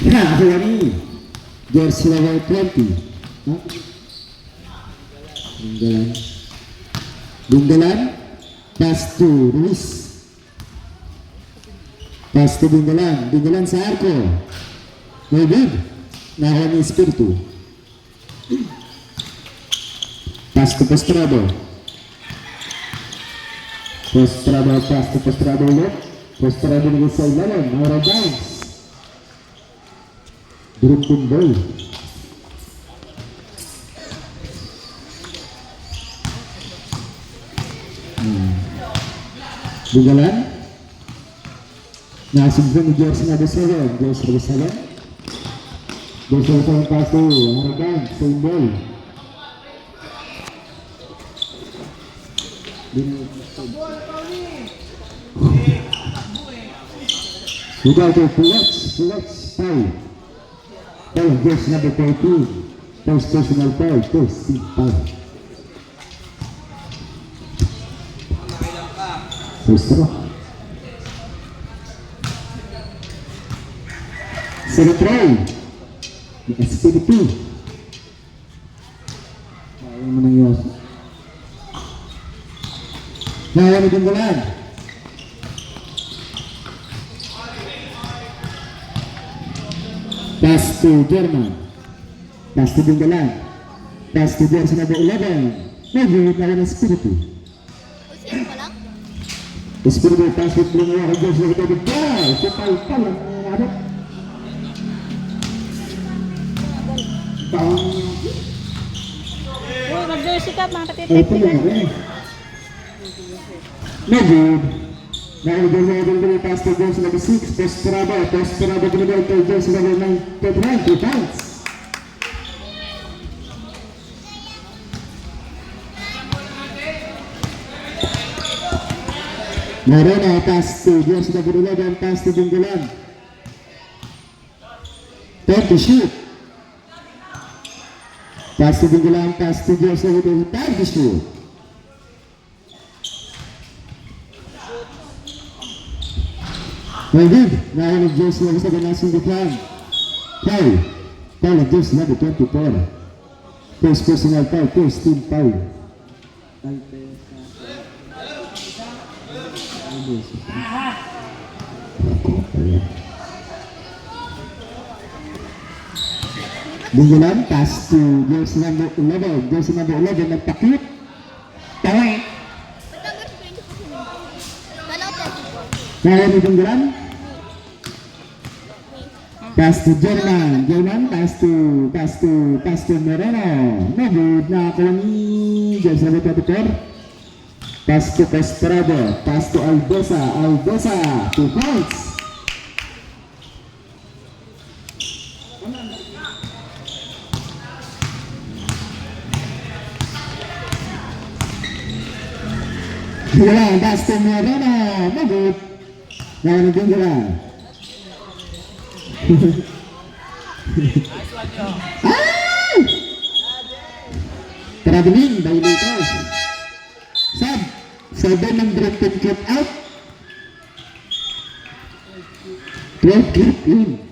Nakakawani. Jersey number 20. Bunggalan. Bunggalan. Pass to Ruiz. Pass to Bunggalan. Bunggalan sa arko. May good. Nakuha ni Espiritu. Pass to Postrado. Postrado, pass to Postrado ulit. Postrado naging sa ilalim. Maura Downs. Drumpun ball. Bunggalan. Nakasubong ni Jersey number 7. Jersey number 7. Jersey number 7 pass to Maura Downs. Same ball. Sudah to Flex, foul. Foul, Jersey number 13. First personal foul, first team foul. First throw. Second throw. SPD2. Ayaw mo nang yun. Nawa ni Bunggalan. Pass to German. Pass to Bunggalan. Pass to Jersey number 11. Maybe nawa ng Espiritu. Espiritu pass to Bunggalan. Jersey number 12. So pal ang nangyari. Mag-jersey ka, mga katitip. No good. Now the pass to Jersey number 6. Postrado binigay kay Jersey number 9. 2 points. Morena pass to Jersey number 11. Pass to Bunggalan. 10 to shoot. Pass to Bunggalan. Pass to Jersey number 5 to shoot. Well good. Now on Jersey number 7 passing the time. Foul. Foul of Jersey number 24. First personal foul. First team foul. Bunggalan pass to Jersey number 11. Jersey number 11 nagtakip. Tawa. Now on Bunggalan. Pass to German. Pass to Moreno. No good. Nakakuha ni Jersey number 24. Pass to Postrado. Pass to Aldosa. 2 points. Bunggalan. Pass to Moreno. No good. Now on Bunggalan. Traveling by Lucas. Sub 710 clip out. 12 clip in.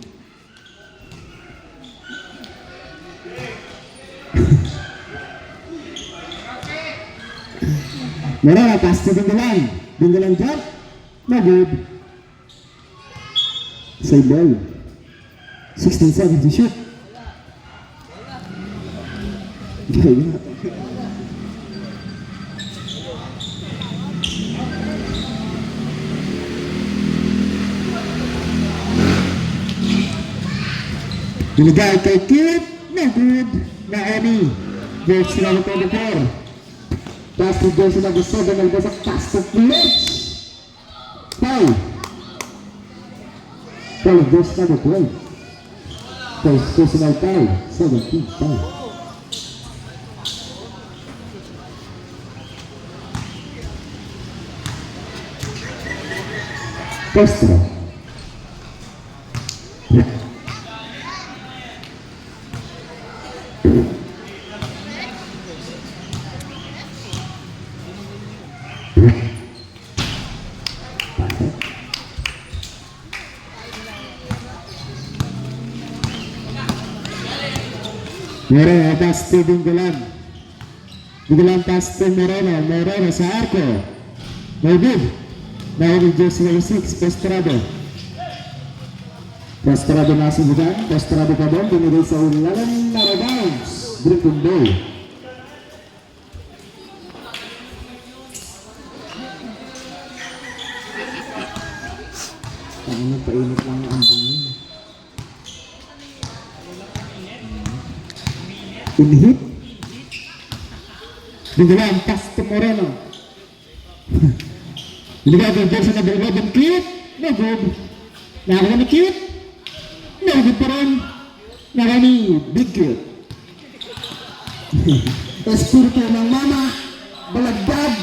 Morena pass to Bunggalan. Bunggalan drop. No good. Save ball. 16 seconds to shoot. Binigay kay Kit. No good. Naomi. Jersey number 24. Pass to Jersey number 7. Nalbasak pass to Flex. Foul. Foul of Jersey number 12. First personal foul. 17 foul. Castro. Moreno pass to Bingalan. Bingalan pass to Moreno. Moreno sa arko. No good. Now with jersey number 6, Postrado. Postrado na subukan. Postrado pa doon. Binigay sa ulalan na rebounds. Drinking ball. Ang nagpainit lang ang ambong yun. Inhit. Binigay pass to Moreno. Binigay ang jersey number 11, cute. No good. Nakakuha ni cute. No good pa rin. Nakakuha ni big cute. Espiritu ng mama. Balagdag.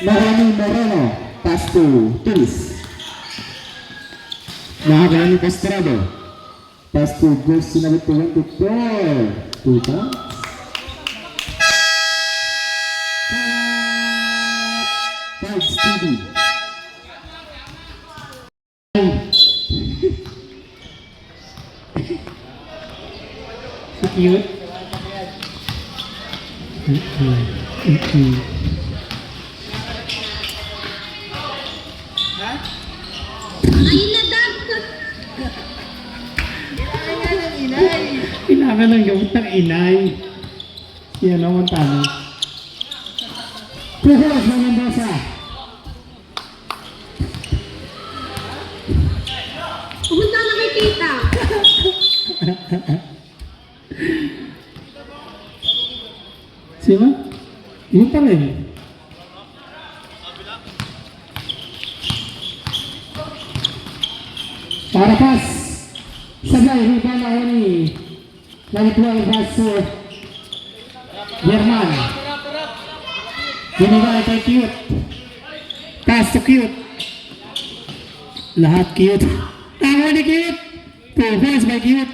Nakakuha ni Moreno. Pass to Tulis. Nakakuha ni Postrado. Pass to jersey number 24. 2 points. Stevie. Cute. Ayun na dam. Kailangan ng gamot ng inay. Yan naman tanong. Puhos ng Mendoza. Pumunta na kay tita. Sino? Yun pa rin. Para pass. Sabay, rebound ako ni Nalitwal Basso. German. Binigay kay Cute. Pass to Cute. Lahat cute. Tama ni Cute. 2 points by Cute.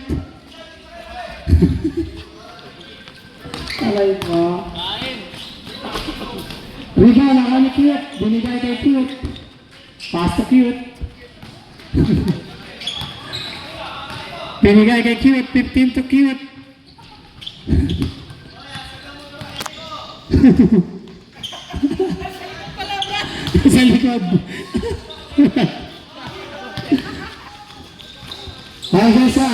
Alay mo. Rebound ako ni Cute. Binigay kay Cute. Pass to Cute. Binigay kay Cute. 15 to Cute. Sa likod. Algesa.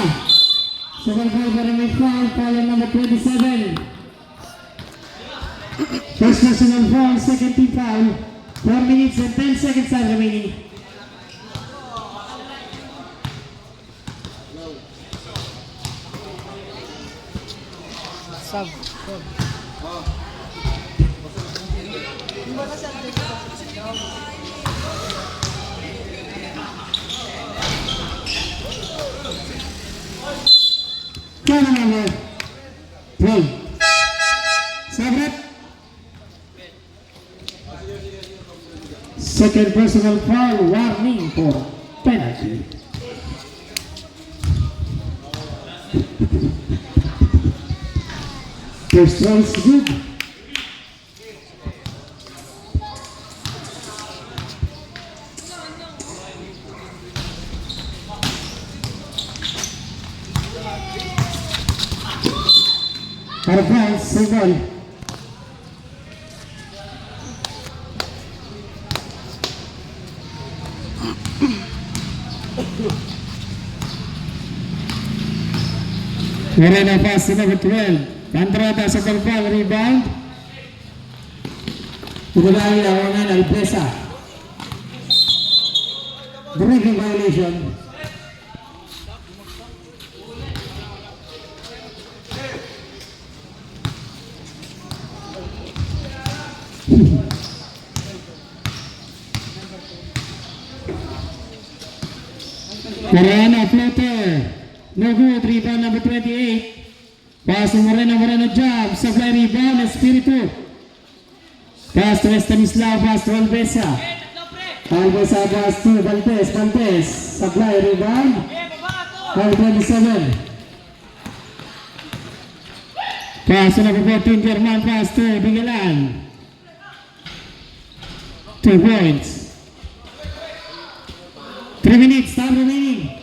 Second foul para may foul. Foul number 27. First personal foul. Second team foul. 4 minutes and 10 seconds are remaining. Foul number 12. Sabret. Second personal foul. Warning for penalty. First one is good. Advance, second. Moreno pass to number 12. Cantrata sa foul, rebound. Pagulay awanan Alpesa. Drinking violation. Moreno floater. No good. Rebound number 28. Pass to Moreno. Moreno jump. Supply rebound. Espiritu. Pass to Estanislao. Pass to Alvesa. Alvesa pass to Valtes. Valtes. Supply rebound. Foul 27. Pass to number 14. German. Pass to Bingalan. 2 points. 3 minutes. Time remaining.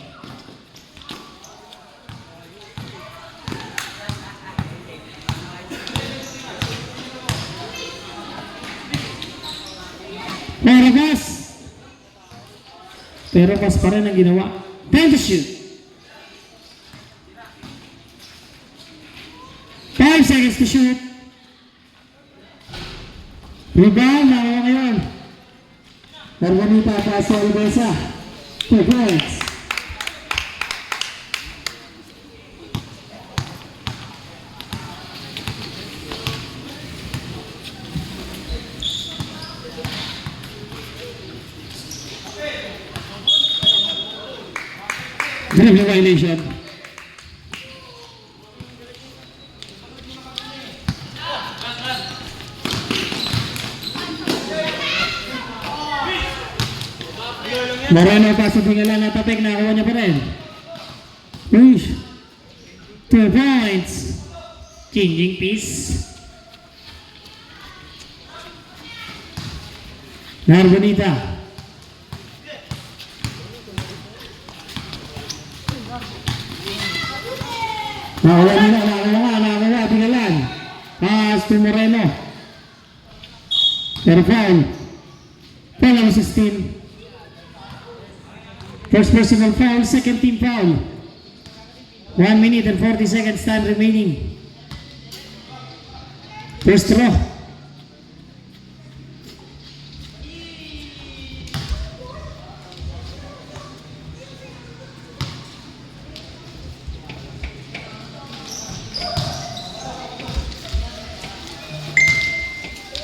Parabas. Pero pas pa rin ang ginawa. Time to shoot. 5 seconds to shoot. Rebound, nakuha ngayon. Narbanita pass to Albesa. 2 points. Dribbling violation. Moreno pa sa tingala na tapik, nakakuha niya pa rin. Uy! 2 points. Changing piece. Narbonita. Nakakuha nila, nakakuha, tinggalan. Pass to Moreno. Pero foul. Foul ang 16. First personal foul, second team foul. 1 minute and 40 seconds time remaining. First throw.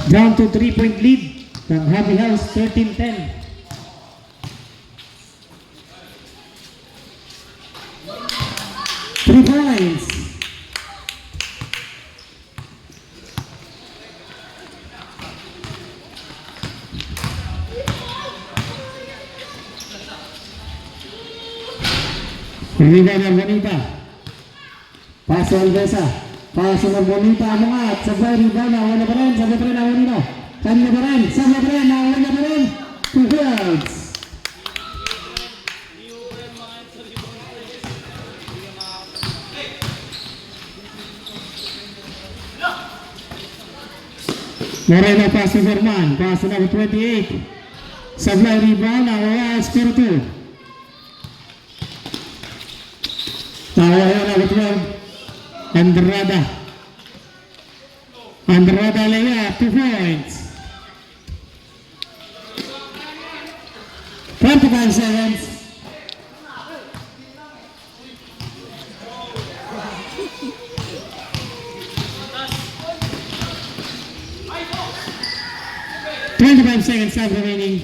Down to 3-point lead ng Happy House, 13-10. Three points. Rebound ng Bonita. Paso Albesa. Paso ng Bonita. Angat. Sabay rebound. Nawala pa rin. Sabay pa rin. Nawala pa rin. Kanina pa rin. Sabay pa rin. Nawala pa rin. 2 points. Moreno pass to Verman, pass to number 28. Supply rebound, nakuha Espiritu. Nakuha number 12. Andrada. Andrada layup, 2 points. 25 seconds. Seconds time remaining.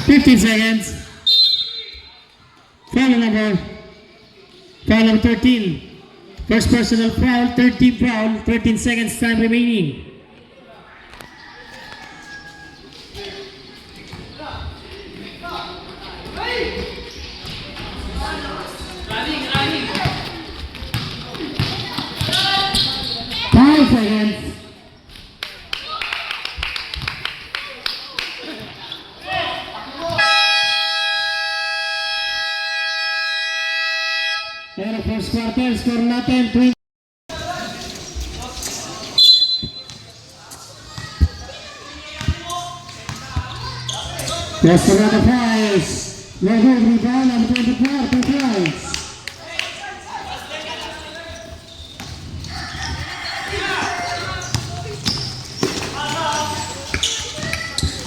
$15 seconds. Foul number 13. First personal foul, 13 foul, 13 seconds time remaining. Seconds. Pero first quarter, score natin 20. Just another prize. No good rebound, number 24, 2 points.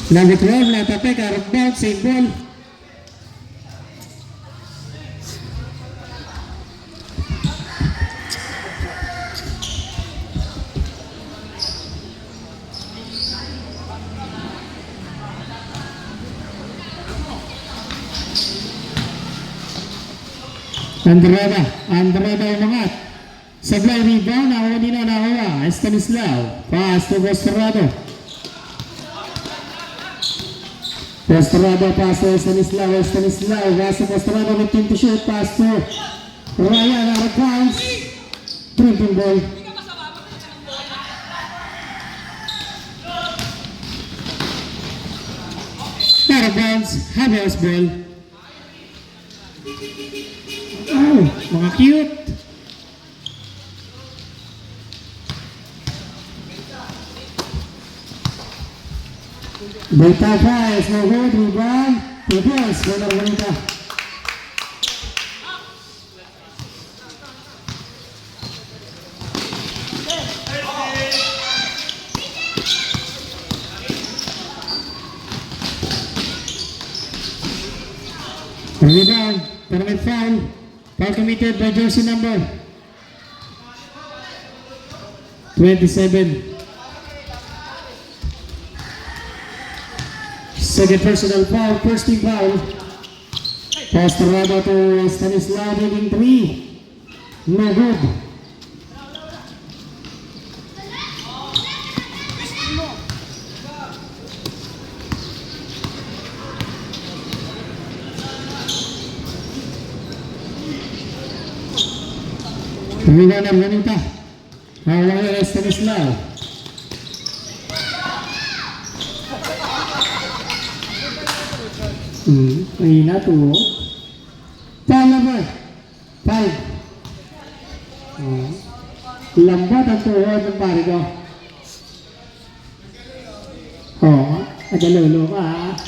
Number 12, natapik, out of bounds, same ball. Andrada umangat. Sablay rebound, nakuha din na nakuha. Estanislao, pass to Bostrado. Bostrado pass to Estanislao, pass to Bostrado with 10 to shoot, pass to Ryan out of bounds. Drinking ball. Out of bounds, Happy House ball. Oh, mga cute. Beta Fires, no good, rebound, 2 points, winner Bonita. Rebound, permit foul committed by jersey number 27. Second personal foul, first team foul. Pastorado to Stanislav leading 3. No good. Rebound ng Bonita. Hawak Stanislav. Mahina to. Foul number 5. Lambat ang tuhod ng pare ko. Nagalulo ka ha.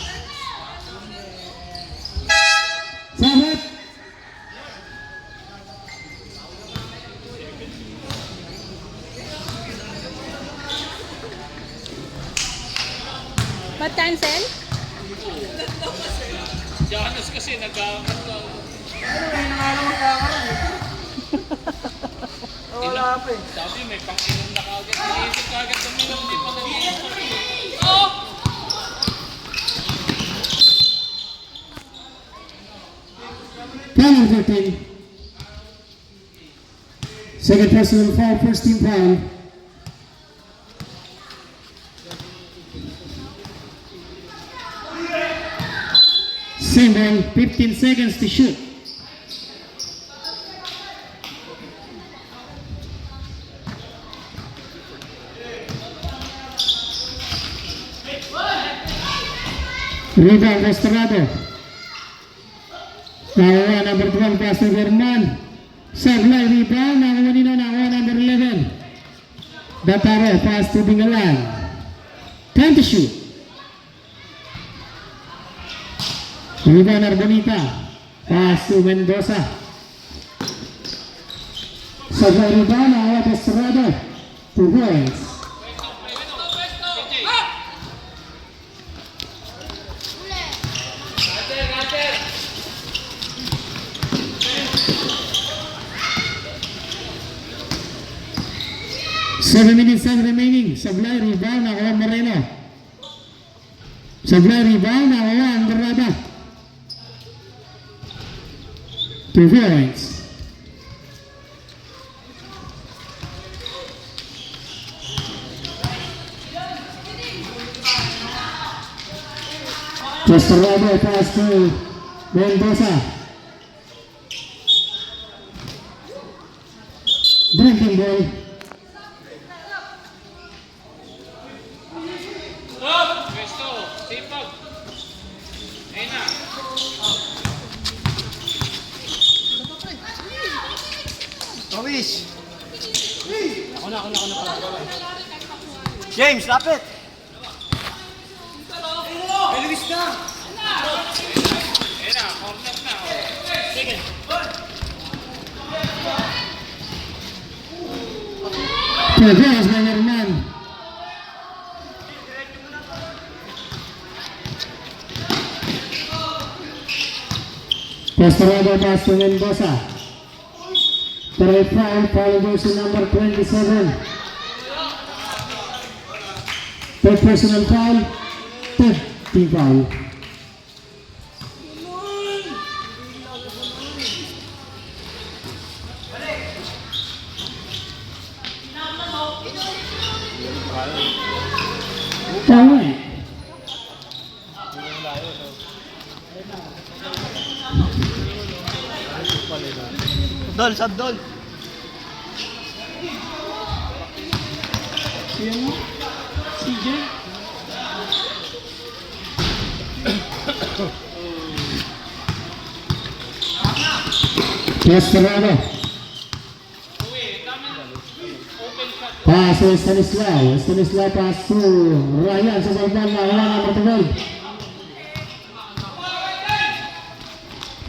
Sabit! Ba't cancel? Janos kasi nagkakaroon. Wala pa eh. Sabi may pang-inom na kagad. Naisip kagad na minum, di pa nag-iisip. Oh! Foul 13. Second personal foul, first team foul. Same ball, 15 seconds to shoot. Rebound Estrada. Nakuha number 12, Pastor German. Sablay rebound, nakuha nino, nakuha number 11. Dataro, pass to Bingalan. Time to shoot. Rebound Arbonita. Pass to Mendoza. Sablay rebound, nakuha Estrada. 2 points. Seven minutes remaining. Sablay rebound, nakuha Moreno. Sablay rebound, nakuha Andrada. 2 points. Pastorado pass to Mendoza. Drinking ball. Stop! Pwesto! Sipag! Ayun na! Tawis! Ako na. James, lapit! May Luis na! Ayun na! Corner na! Sige! Progress by Herman. Pastorado pass to Mendoza. Third foul jersey number 27. Third personal foul. Third team foul. Tama eh. Dol, Sabdol! CJ. Pastorado. Uwi, tama na. Open shot. Pass to Stanislaw. Stanislaw pass to Ryan sa ballpan na wala number 12.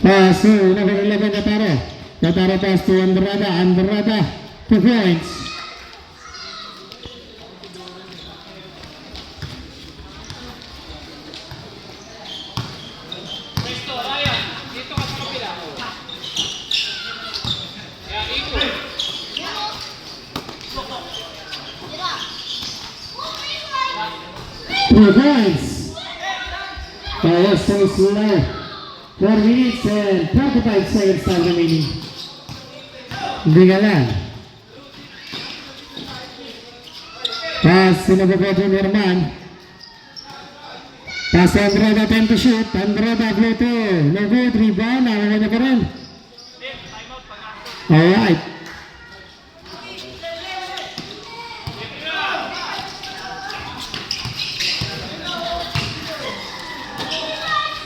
Pass to number 11 Nataro. Nataro pass to Andrada. Andrada 2 points. Presto, Ryan. Dito ka sa kapila. Kaya ikot. 2 points. Kaya Stanislaw. 4 minutes and 45 seconds time remaining. Hindi ka lang. Pass, sinabagot yung Herman. Pass to Andrada, time to shoot. Andrada, blue to. No good, rebound. Nakakanya ka rin. Alright.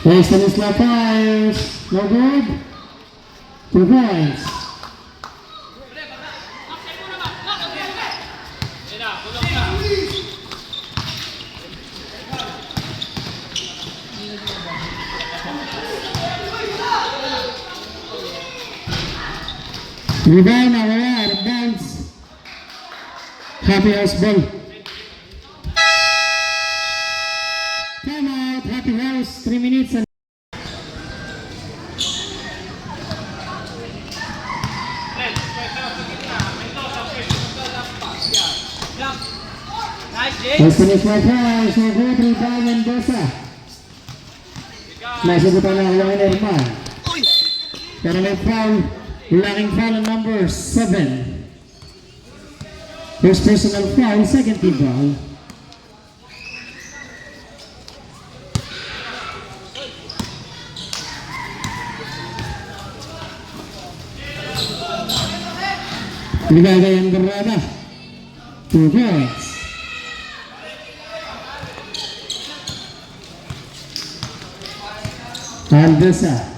Stanislaw fires. No good. 2 points. Yan na, bulong na. Rebound, nakawala. Rebounds. Happy House ball. Time out. Happy House. 3 minutes and Stanislaw fires. No good. Rebound Mendoza. Nasagutan na ang Herman. Pero may foul. Lacking foul on number 7. First personal foul, second team foul. Ligagay ang Garada. 2 points. Alvesa.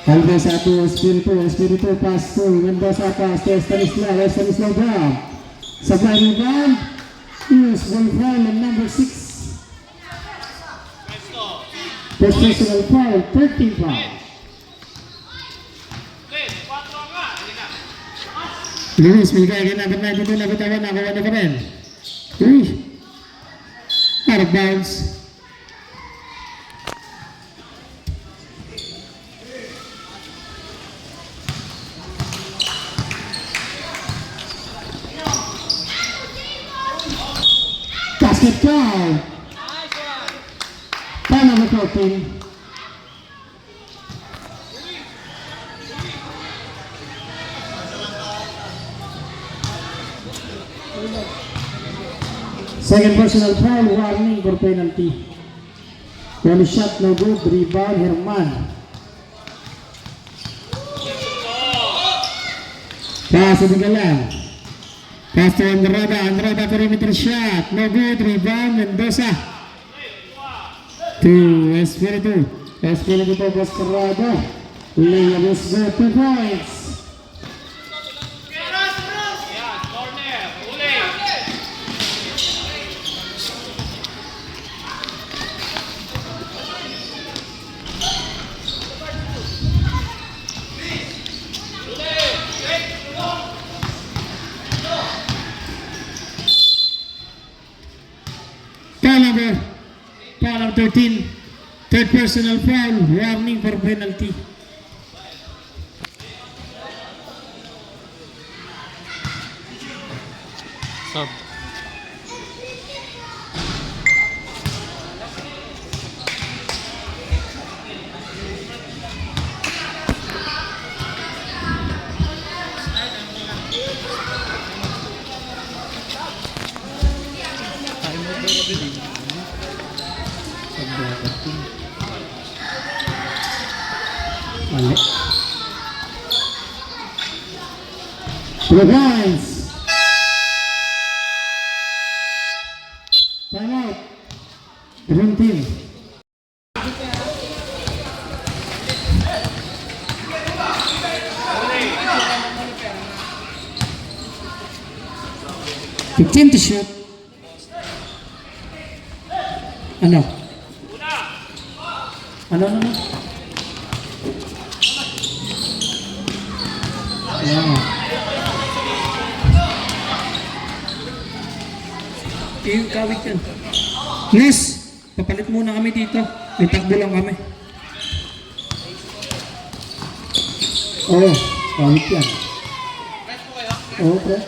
Alvesa to Espiritu. Espiritu pass to Mendoza, pass to Stanislaw. Stanislaw down. Supply rebound. Use ball foul on number 6. Presto. First personal foul, 13 foul. Red, 4 nga. Halika. Luis, may kaya ginagad na ito na bitawan. Nakawa na pa rin. Uy. Out of bounds. Basket down. Time number 14. Second personal foul, warning for penalty. One shot, no good. Rebound, Herman. Pass to Galang. Pass to Andrada. Andrada perimeter shot. No good. Rebound, Mendoza. To Espiritu. Espiritu to Bascarado. Layup is good. 2 points. Yan, corner. Uli. Foul number 13. Third personal foul. Warning for penalty. Sub. Mali. 3 points. Time out. Dream team. 15 to shoot. Ano? Ano? Wow. Yung kawit yan. Nes, papalit muna kami dito. May takbo lang kami. Oo, kawit yan. Oo, pre.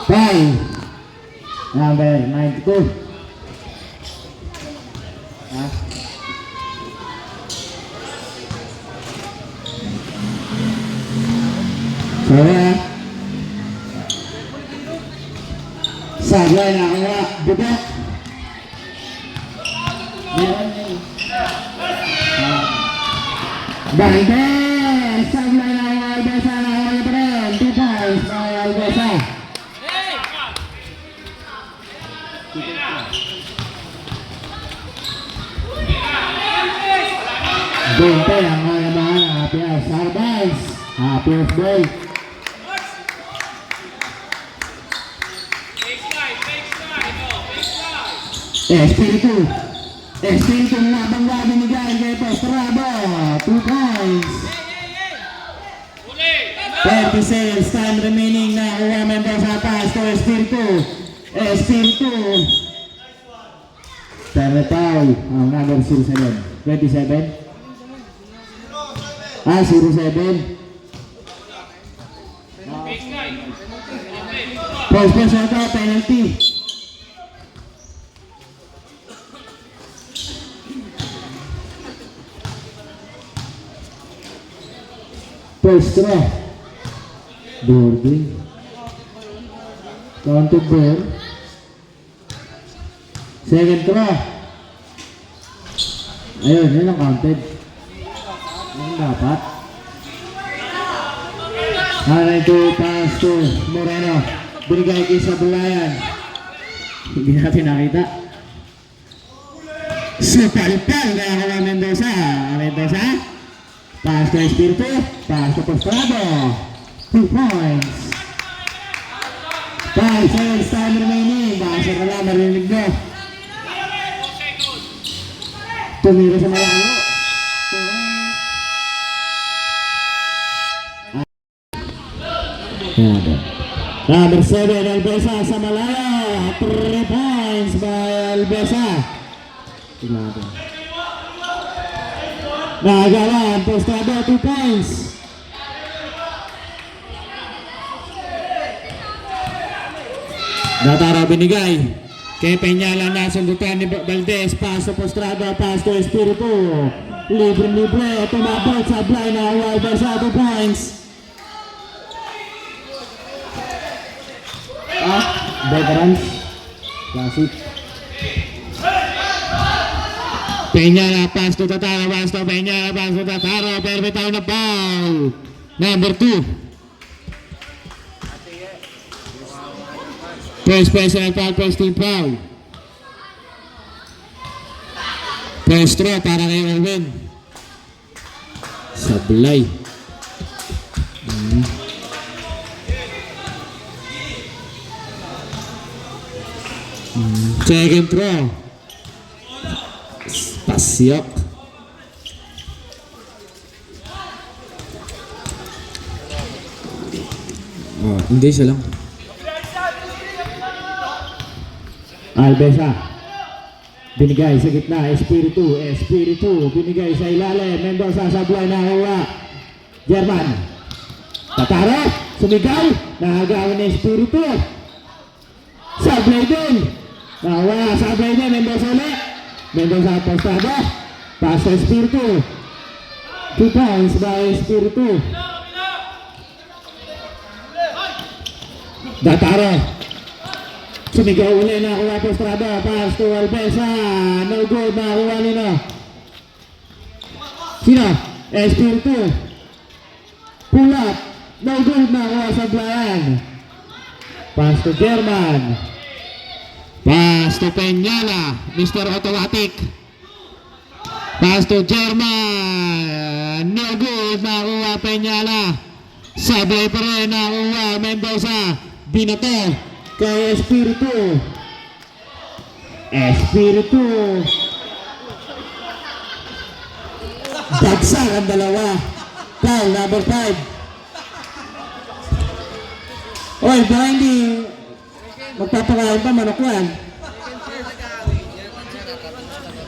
Foul. Number 92. Ah. Sorry ah. Sablay na kaya bubok. Bante! Sablay na kaya Albesa na kaya pa rin. 2 points by Albesa. Bante ang kalabahan ng Happy House. Arbans. Happy House boy. Espiritu. Espiritu na bangga binigay kay Postrado. 2 points. 30 seconds time remaining na kuha Mendoza pass to Espiritu. Espiritu. Pero foul ang number 07. 27. 07. Post ito, penalty. First throw. Boarding. Counted ball. Second throw. Ayun, yun ang counted. Yung dapat. Hanay to pass to Moreno. Binigay kay Sabulayan. Hindi natin nakita. Supalpal na ako ng Mendoza. Mendoza. Pass to Espiritu. Pass to Postrado. 2 points. 5 seconds time remaining. Basa ka lang, marinig mo. Tumira sa malayo. Number 7, Albesa sa malaya. 3 points by Albesa. Nagawan, Postrado, 2 points. Datara binigay. Kay Peñala na sundutan ni Valdez. Paso Postrado, pass to Espiritu. Libre, tumabot sa blind na Albesa, 2 points. Veterans. Classic. Peñala, pass to Tataro, pass to Peñala, pass to Tataro, pero bitaw na foul. Number 2. First personal foul, first team foul. First throw para kay Owen. Sablay. Second throw. Pasyok. Oh, hindi siya lang. Albesa. Binigay sa gitna. Espiritu. Espiritu. Binigay sa ilalim. Mendoza sablay na hawa. German. Tataro. Sumigaw. Nahagawan ni Espiritu. Sablay din. Nahawa. Sablay din. Mendoza ulit. Mendoza Postrado. Pass sa Espiritu. 2 points by Espiritu. Dataro. Sumigaw ulit na kuha Postrado. Pass to Albesa. No good na kuha nila. Sino? Espiritu. Pull up. No good na kuha sa Blayan. Pass to German. Pass Pass to Peñala, Mr. Automatic. Pass to German. No good. Nakuha Peñala. Sablay pa rin. Nakuha Mendoza. Binato kay Espiritu. Espiritu. Bagsak ang dalawa. Foul number 5. Oy, baka hindi magpapakain pa manok yan.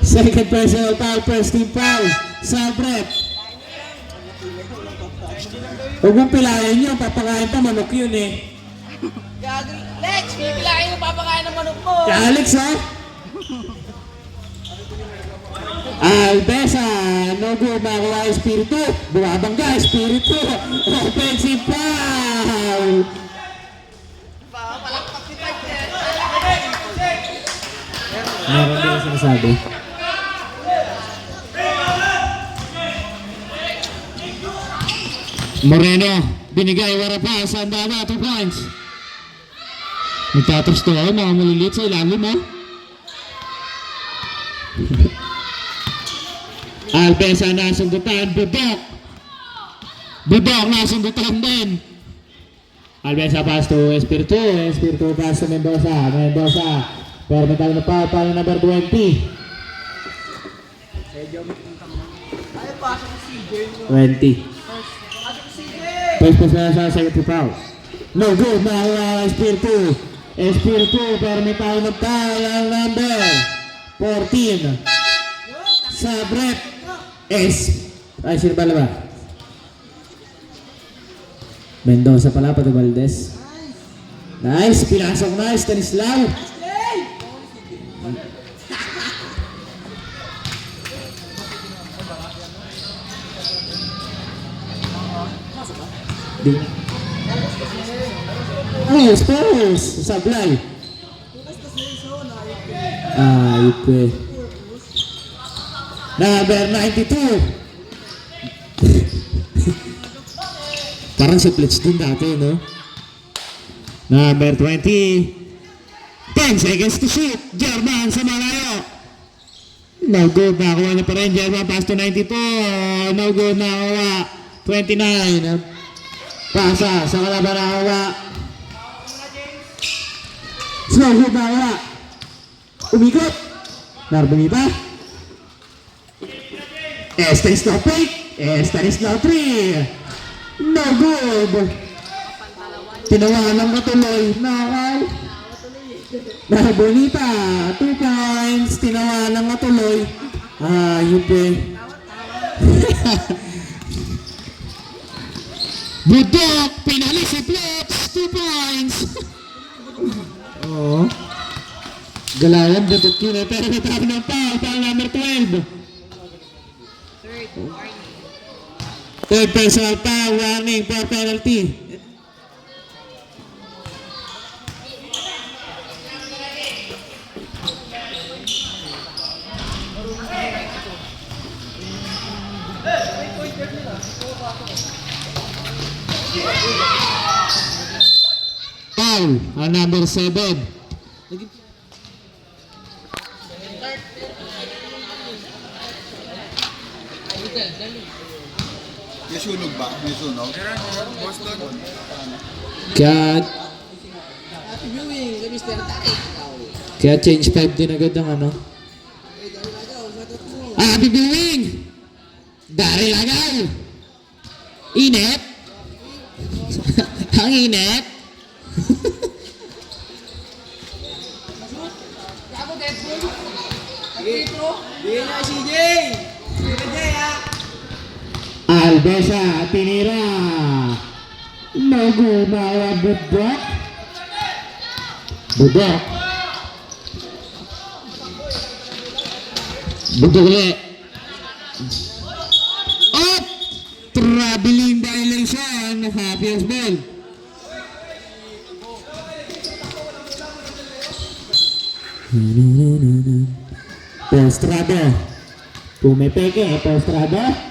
Second personal foul, first team foul. Sabret. Huwag mong pilayan nyo, papakain pa manok yun eh. Lex, pipilain mo papakain ng manok mo. Kaya Alex ha? Albesa, no good, makuha Espiritu. Buwabangga, Espiritu. Offensive foul. Palakpak si Type yan. Meron din ang sinasabi. Moreno, binigay wara sa Andana, 2 points. Nagtatapos to ako, mga maliliit sa ilalim ha. Albesa nasundutan, Budok. Budok nasundutan din. Albesa pass to Espiritu. Espiritu pass to Mendoza. Mendoza. Permital na pa, paano number 20. 20. First pass na sa second foul. No good, nakuha Espiritu. Espiritu, permital na pa, ang number 14. Sabret. Ay, sino pala ba? Mendoza pala, Pato Valdez. Nice, pinasok na, Stanislaw. Spurs, sablay. Ipe. Number 92. Parang si Blitz din dati, no? Number 20. 10 seconds to shoot. German sa malayo. No good. Nakuha na pa rin. German pass to 92. No good. Nakuha. 29. Pasa sa kalaban nakuha. Slow good nakuha. Umikot. Narbonita. Stanislaw 3. Stanislaw 3. No good. Tinawanan ka tuloy. Nakaw. Narbonita. 2 points. Tinawanan ka tuloy. Yun po eh. Budok. Pinali si Flex. 2 points. Oo. Galawan. Budok yun eh. Pero natawag ng foul. Foul number 12. Third personal foul, warning for penalty. Foul, ang number 7. May sunog ba? May sunog? Boston. Kaya change 5 din agad ang ano. Happy viewing! Daryl Agaw! Init! Ang init! Bigyan na si CJ! CJ ha! Albesa, tinira. No good, mga Budok. Budok. Budok ulit. Up! Traveling violation. Happy as ball. Postrado. Pumipeke, Postrado.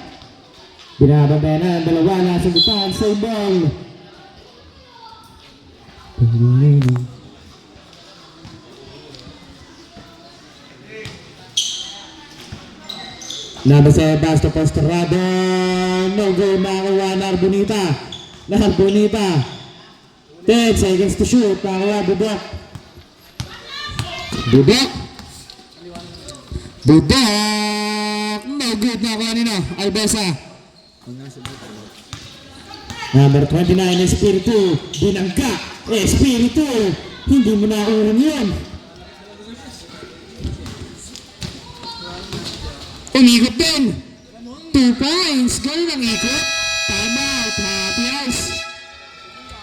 Binabantayan na ang dalawa na sundutan sa ball. Number 7, pass to Postrado. No good, nakakuha na Arbonita. 10 seconds to shoot. Nakakuha, Budok. No good, nakakuha nino. Albesa. Number 29, Espiritu. Binangka. Espiritu. Hindi mo nakuha yun. Umikot din. 2 points. Ganun ang ikot. Time out. Happy house.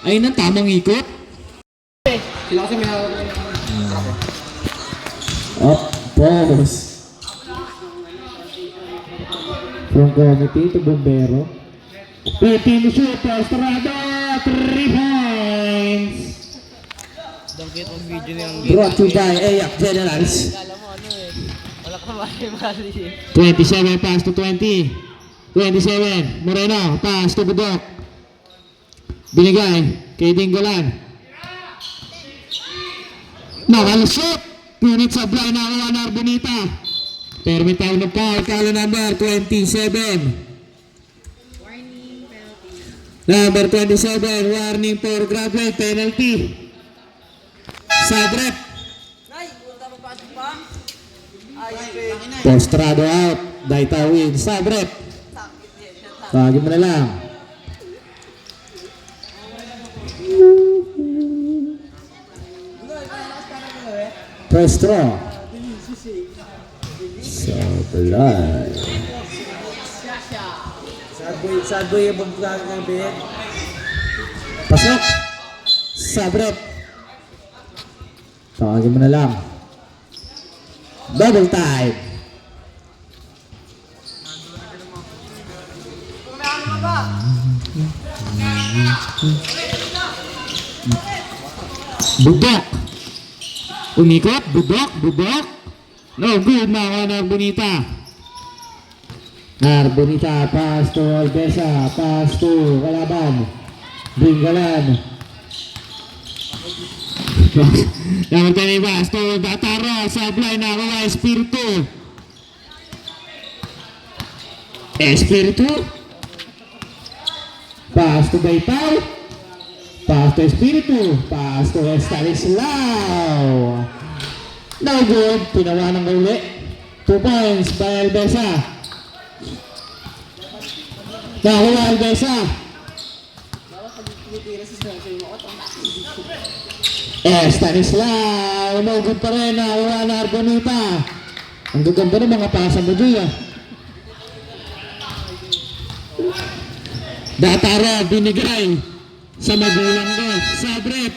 Ayun ang tamang ikot. Sila kasi may hawak na Up. Pause. From committee to bombero. 15 to shoot. Estrada. 3 points. Don't get on video na yung Brought to you by Ayak Generals. Alam mo ano eh. Wala ka mali-mali eh. 27 pass to 20. 27 Moreno pass to Budok. Binigay kay Dinggolan. Nakalusot. Punit sa blind na na Arbonita. Permit tayo ng foul. Kala number 27. Number 27. Warning for grab line penalty. Sabrep. Nay, punta pa pasok pa. Ay, Postrado out. Daita win. Sabrep. Tawagin mo na lang. Prestro. Sablay. sad boy yung pagkakas ng bed. Pasok. Sabrep. Tawagin mo na lang. Double time. Budok. Umikot. Budok. No good. Nakakuha na Arbonita. Arbonita. Pass to Albesa. Pass to Kalaban. Dinggalan. Number 10 pass to Bataro. Sablay. Nakakuha Espiritu. Pass to Baytaw. Pass to Espiritu. Pass to Estanislao. No good. Pinawanan ka uli. 2 points by Albesa. Nakuha Albesa. Estanislao. No good pa rin. Nakuha na Arbonita. Ang gaganda ng mga pasa mo dyan. Datara binigay sa magulang ko. Sabrep.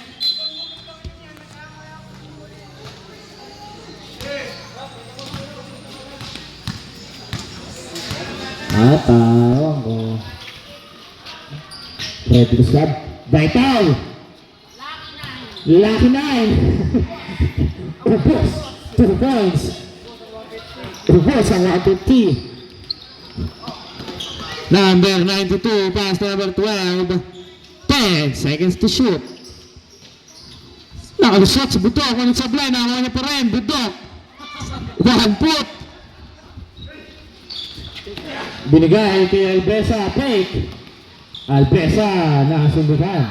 Tawang ko. Ready to stop. Baitaw. Lucky 9. Ubos. 2 points. Ubos ang 150. Number 92, pass to number 12. 10 seconds to shoot. Nakalusot sa Budok. Ngunit sa blind, nakakuha niya pa rin. Budok. 1 put. Binigay kay Albesa. Fake. Albesa nakasundukan.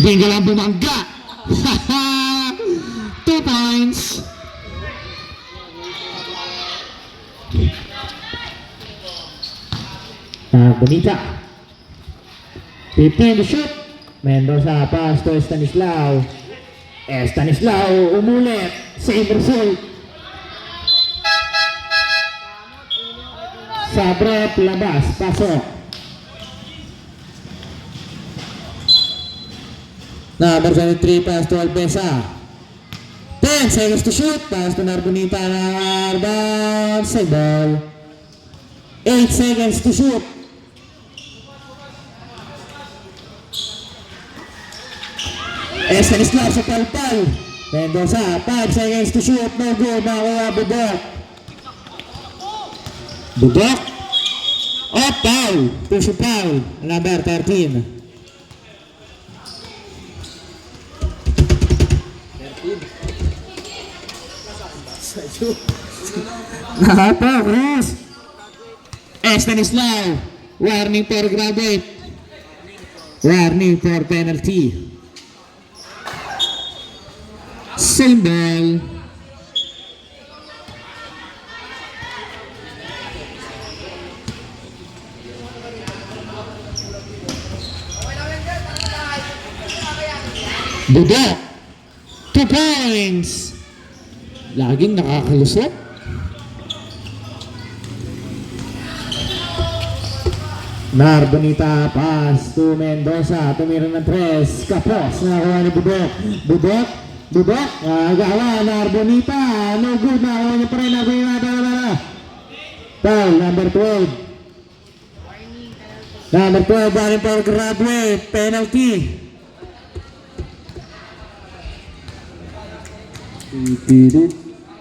Dinggalan bumangga. 2 points. Bonita. 15 to shoot. Mendoza pass to Estanislao. Estanislao umulit. Same result. Sabrep labas. Pasok. Number 23 pass to Albesa. 10 seconds to shoot. Pass to Narbonita. Narban. Save ball. 8 seconds to shoot. Estanislao sa palpal. Mendoza, 5 seconds to shoot. No good. Nakuha Budok. Budok. Oh, foul. Push foul. Number 13. Napa, Chris. Stanislaw. Warning for grab it. Warning for penalty. Same ball. Budo. 2 points. Laging nakakalusot. Narbonita pass to Mendoza. Tumira ng 3. Kapos. Nakakuha ni Budok. Budok. Budok. Agawa. Narbonita. No good. Nakakuha niya pa rin. Narbonita. Foul. Number 12. Number 12. Baling for graduate. Penalty.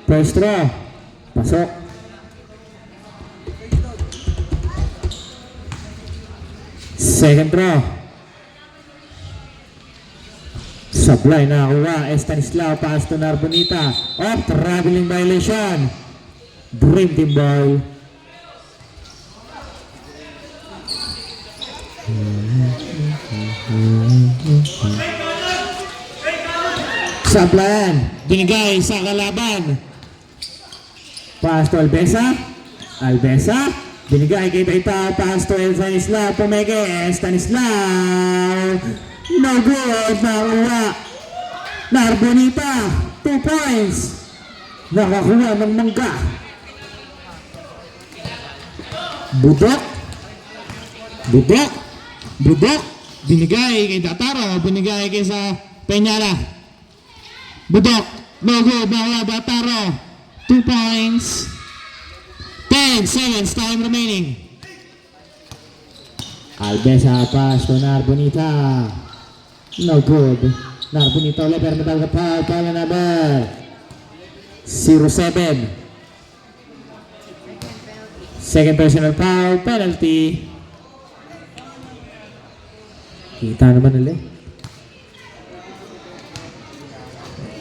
First draw. Pasok. Second draw. Supply na kuha. Stanislaw pass to Narbonita. Off. Traveling violation. Dream team ball. Sablayan, binigay sa kalaban. Pass to Albesa. Albesa, binigay kay Taita. Pass to Stanislaw. Pumeke, Stanislaw. No good, nakuha. Narbonita, 2 points. Nakakuha ng mangga. Budok. Budok. Budok, binigay kay Dataro. Binigay kay sa Peñala. Budok, no good, nakuha Dataro. 2 points. 10 seconds, time remaining. Albesa pass to Narbonita. No good. Narbonita ulit, pero natal ka foul. Foul na number 07. Second personal foul, penalty. Kita naman ulit.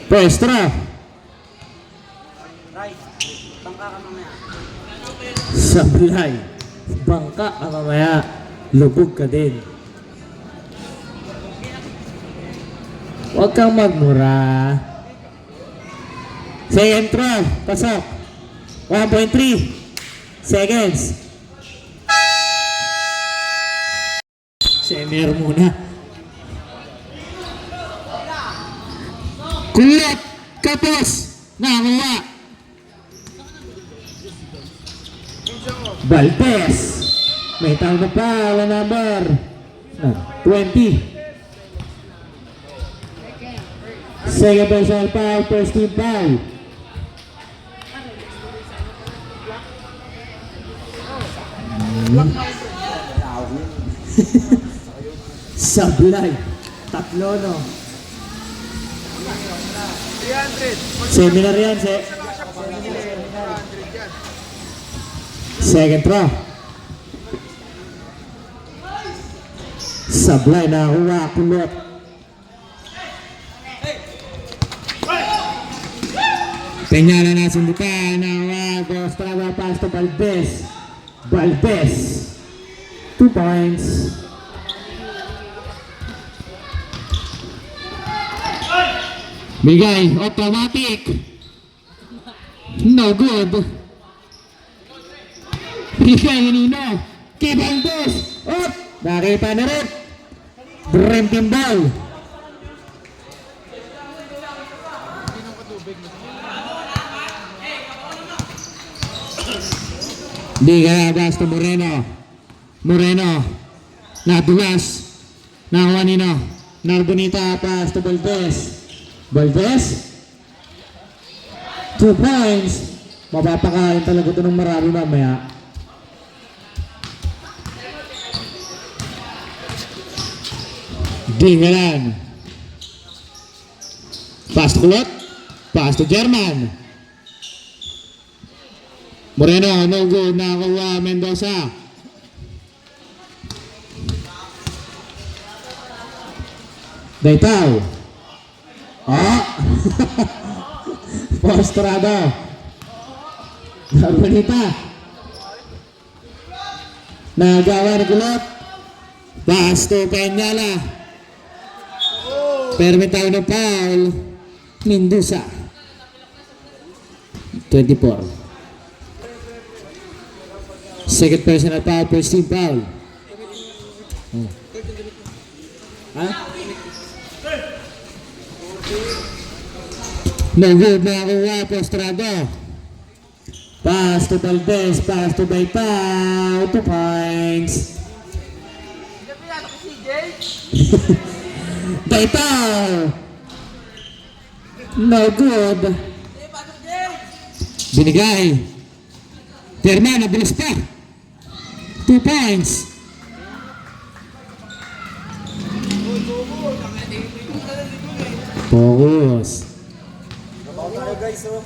First draw. Sablay. Bangka ka mamaya. Lubog ka din. Huwag kang magmura. Second draw. Pasok. 1.3 seconds. Senior muna. Kulot. Kapos. Nakakuha. Valdez. May tawag na pa. Number 20. Second personal foul. First team foul. Sablay. Tatlo, no? 300. Seminar yan, second throw. Sablay nakakuha. Kulot. Peñala na sundutan. Nakakuha. Gostrava pass to Valdez. Valdez. 2 points. Bigay, automatic. No good. Bigay ni Nino. Kay Valdez. Up. Nakita na rin. Dream team ball. Bigay agas to Moreno. Moreno. Nadulas. Nakakuha Nino. Narbonita pass to Valdez. Valdez 2 points. Mapapakain talaga ito ng marami mamaya. Dingalan. Pass to Kulot. Pass to German. Moreno, no good. Nakakuha Mendoza. Daitao. Oh! Postrado. Arbonita. Nagawa ni Kulot. Pass to Peñala. Permitaw ng foul. Mendoza. 24. Second personal foul, first team foul. Ha? No good na kuha, Postrado. Pass to Valdez, pass to Baitao, 2 points. Baitao! No good. Binigay. Terma, nabilis pa. 2 points. Focus. Tayo guys, oh.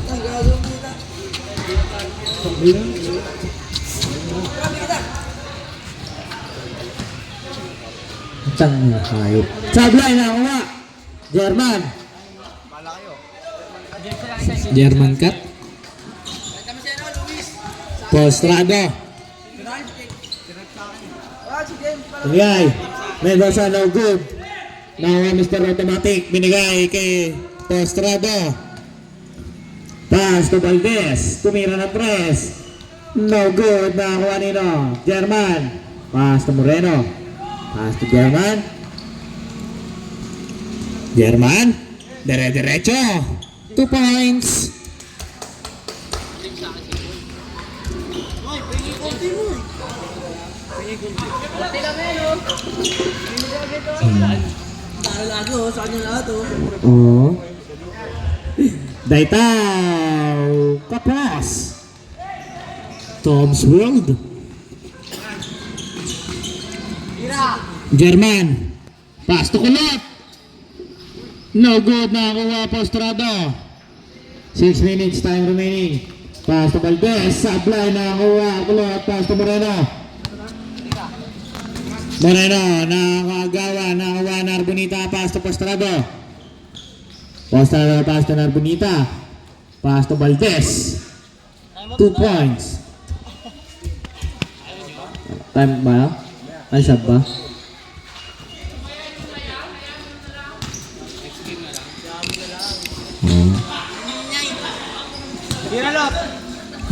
Ang gagawin kita. Tang hayop. Sablay na kuha. German. German cut. Postrado. Binigay. Mendoza no good. Nawa Mr. Automatic. Binigay kay Postrado. Pass to Valdez. Tumira na 3. No good. Nakakuha nino. German. Pass to Moreno. Pass to German. German. Dire-diretso. 2 points. Lago, saan yung lahat, oh. Oo. Daitaw. Kapos. Tom's World. German. Pass to Kulot. No good. Nakakuha Postrado. 6 minutes time remaining. Pass to Valdez. Sablay. Nakakuha Kulot. Pass to Moreno. Moreno. Nakagawa. Nakakuha Narbonita. Pass to Postrado. Postrado. Pass to Narbonita. Pass to Valdez. 2 points. Time ba? Ay, sab ba?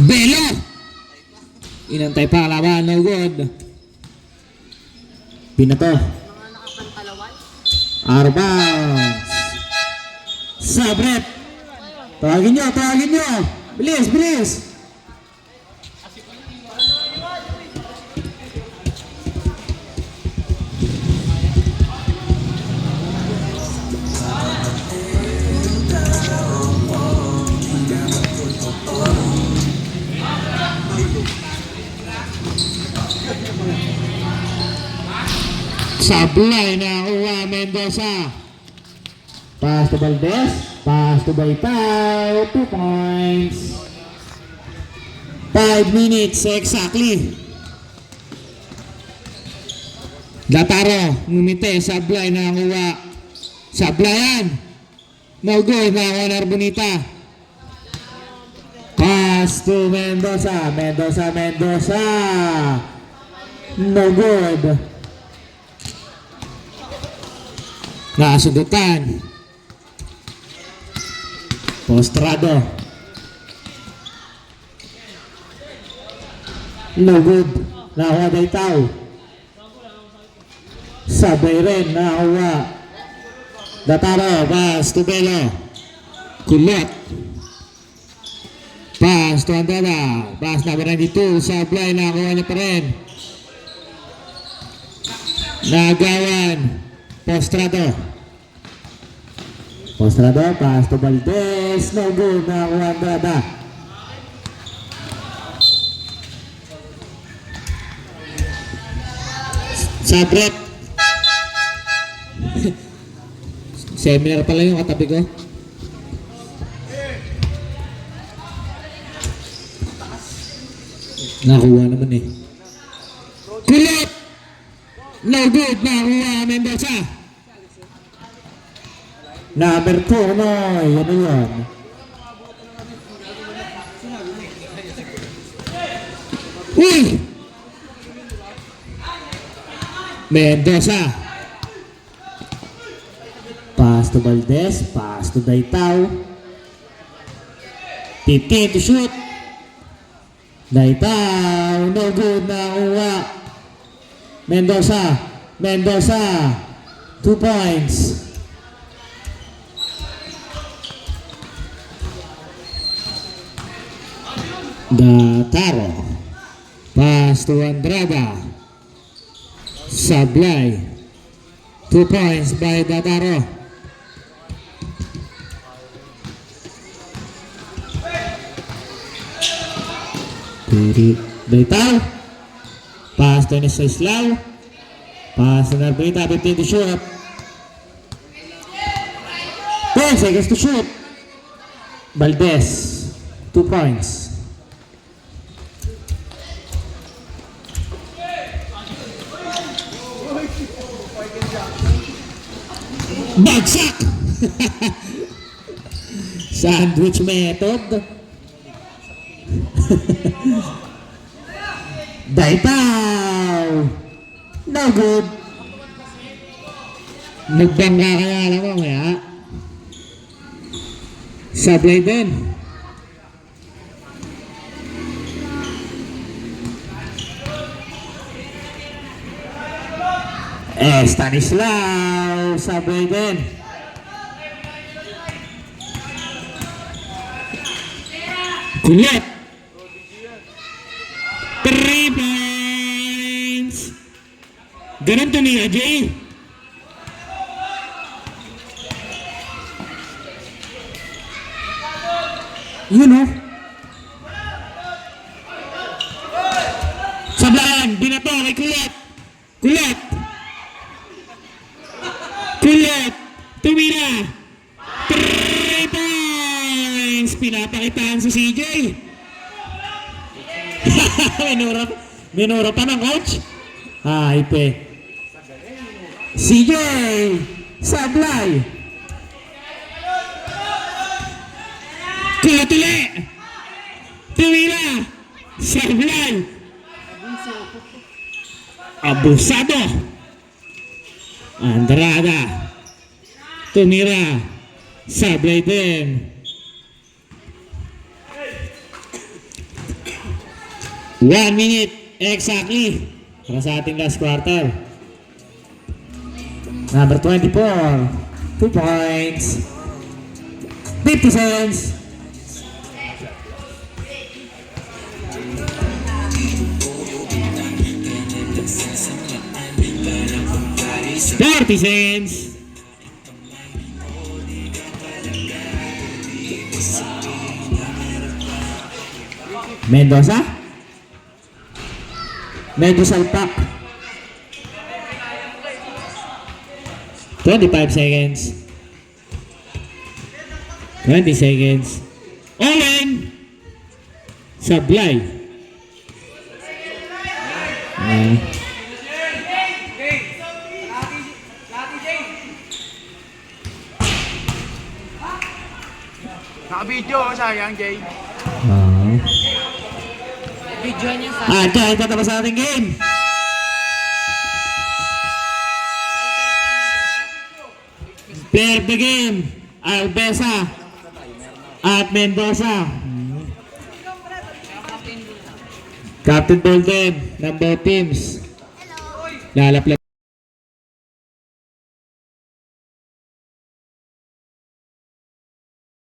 Belo! Inantay pa kalaban, no good. Binato. Arbounds. Sabret. Tawagin nyo, tawagin nyo. Bilis, bilis. Sablay na kuha Mendoza. Pass to Valdez. Pass to Baitao. 2 points. 5 minutes exactly. Gataro. Ngumite. Sablay na kuha. Sablayan. No good. Nakakuha Narbonita. Pass to Mendoza. Mendoza. No good. Nasudutan. Postrado. No good. Nakuha Baitao. Sabay rin. Nakuha Gataro. Pass to Belo. Kulot. Pass to Andrada. Pass number 92. Sablay. Nakuha niya pa rin. Nagawan. Postrado. Postrado, pass to Valdez. No good. Nakakuha Andrada. Sabret. Seminar pala yung katabi ko. Nakuha naman eh. Kulit! No good! Nakuha Mendoza. Number 2, Noy. Ano yan? Uy! Mendoza. Pass to Valdez. Pass to Daitao. 15 to shoot. Daitao. No good. Nakuha. Mendoza. Mendoza. 2 points. Dataro. Pass to Andrada. Sablay. 2 points by Dataro. Daitao. Pass to Inislaw. Pass to Narbita. 15 to shoot. 10 seconds to shoot. Valdez. 2 points. Bagsak! Sandwich method. Daitao! No good. Nagbangga kaya alam mo kaya. Sablay din. Stanislaw! Sablay din. Kulit! 3 points! Ganun to niya, Jay. You know? Sablayan, binato kay Kulit. Kulit! Kulit! Tumira! 3 points! Pinapakitaan si CJ. Minura pa ng coach. Ipe. CJ! Sablay! Kulit-uli! Tumira! Sablay! Abusado! Andrada! Tumira! Sablay din! One minute exactly para sa ating last quarter. Number 24, 2 points, 50 cents. $30. Mendoza? Mendoza Alpak. 25 seconds. 20 seconds. Owen! Sablay. Naka-video ako sayang, Jay. Video niya sa... Dyan, tatapos sa ating game. Player of the game, Albesa at Mendoza. Captain Bolden ng both teams. Lalaplag.